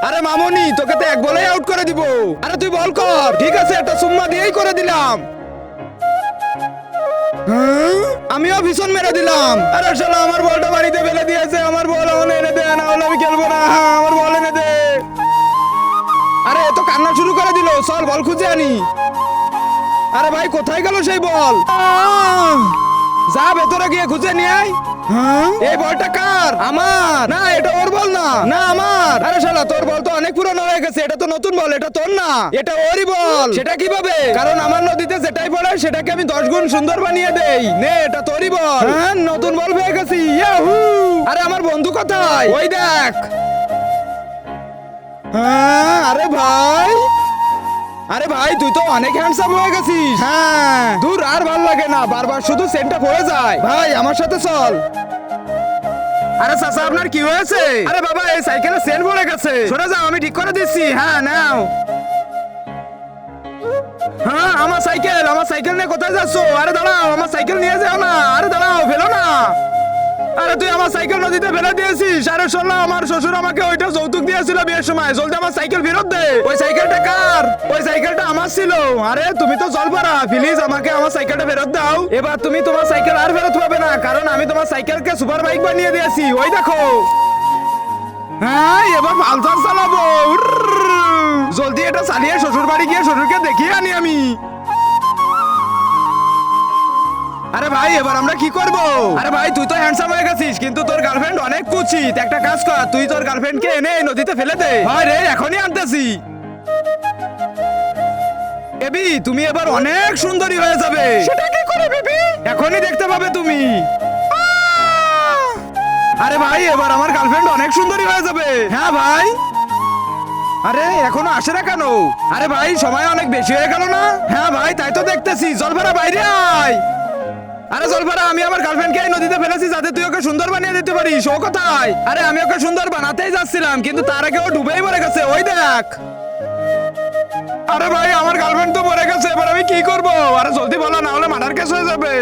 আরে মামুনি, তোকে তো এক বলেই আউট করে দিব। আরে তুই বল কর। ঠিক আছে, একটা সুম্মা দিয়েই করে দিলাম। আমিও ভীষণ মেরে দিলাম। আরে শালা আমার বলটা বাড়িতে ফেলে দিয়েছে। আমার বল আমার এনে দে, না হলে আমি খেলবো না। আমার বল এনে দে। আরে এ তো কান্না শুরু করে দিল। চল বল খুঁজে আনি। আরে ভাই কোথায় গেল সেই বল? যা ভেতরে গিয়ে খুঁজে নিয়ে আয়। এই বলটা কার? আমার না, এটা ওর বল না। না আমার। আরে শালা তোর বল তো অনেক পুরনো হয়ে গেছে। এটা তো নতুন বল, এটা তোর না, এটা ওরই বল। সেটা কিভাবে? কারণ আমার নদীতে যেটাই পড়ে সেটাকে আমি 10 গুণ সুন্দর বানিয়ে দেই। নে, এটা তোরই বল। হ্যাঁ, নতুন বল পেয়ে গেছি। ইয়াহু! আরে আমার বন্ধু কোথায়? ওই দেখ। হ্যাঁ, আরে ভাই, আরে ভাই তুই তো অনেক হ্যান্ডসাম হয়ে গেছিস। হ্যাঁ, দূর আর ভাল লাগে না, বারবার শুধু সেন্টটা পড়ে যায়। ভাই আমার সাথে চল। আরে চাচা আপনার কি হয়েছে? আরে বাবা এই সাইকেলে সেন্ট পড়ে গেছে। সরে যাও, আমি ঠিক করে দিচ্ছি। হ্যাঁ নাও। হ্যাঁ আমার সাইকেল নিয়ে কোথায় যাচ্ছ? আরে দাঁড়াও, আমার সাইকেল নিয়ে যাও না। আরে দাঁড়াও, ফেলো না। আরে তুই আমার সাইকেল নদীতে ফেলে দিয়েছিস। আরে শোন, আমার শ্বশুর আমাকে ওইটা যৌতুক দিয়েছিল বিয়ের সময়। জলদি আমার সাইকেল ফেরত দে। ওই সাইকেলটা কার? ওই সাইকেলটা আমার ছিল। আরে তুমি তো জল পারা, প্লিজ আমাকে আমার সাইকেলটা ফেরত দাও। এবার তুমি তোমার সাইকেল আর ফেরত পাবে না, কারণ আমি তোমার সাইকেলকে সুপার বাইক বানিয়ে দিয়েছি। ওই দেখো। হ্যাঁ, এবার পালসার চালাবো। জলদি এটা চালিয়ে শ্বশুর বাড়ি গিয়ে শ্বশুরকে দেখিয়ে আনি আমি। আরে ভাই এবার আমরা কি করব? আরে ভাই তুই তো হ্যান্ডসাম হয়ে গেছিস, কিন্তু তোর গার্লফ্রেন্ড অনেক কুচিত। একটা কাজ কর, তুই তোর গার্লফ্রেন্ডকে এনে এই নদীতে ফেলে দে। ভাই রে, এখনই আনতেছি। বেবি তুমি এবার অনেক সুন্দরী হয়ে যাবে। সেটা কি করে বেবি? এখনই দেখতে পাবে তুমি। আরে ভাই এবার আমার গার্লফ্রেন্ড অনেক সুন্দরী হয়ে যাবে। হ্যাঁ ভাই। আরে এখনো আসে না কেন? আরে ভাই সময় অনেক বেশি হয়ে গেল না? হ্যাঁ ভাই তাই তো দেখতেছি। জলভরা বাইরে আয়। আরে জলফারা, আমি আমার গার্লফ্রেন্ডকে এই নদীতে ফেলেছি যাতে তুই ওকে সুন্দর বানিয়ে দিতে পারিস। ও কোথায়? আরে আমি ওকে সুন্দর বানাতেই যাচ্ছিলাম, কিন্তু তার আগে ও ডুবেই মরে গেছে। ওই দেখ। আরে ভাই আমার গার্লফ্রেন্ড তো মরে গেছে, এবার আমি কি করবো? আরে জলদি বলো, না হলে মার্ডার কেস হয়ে যাবে।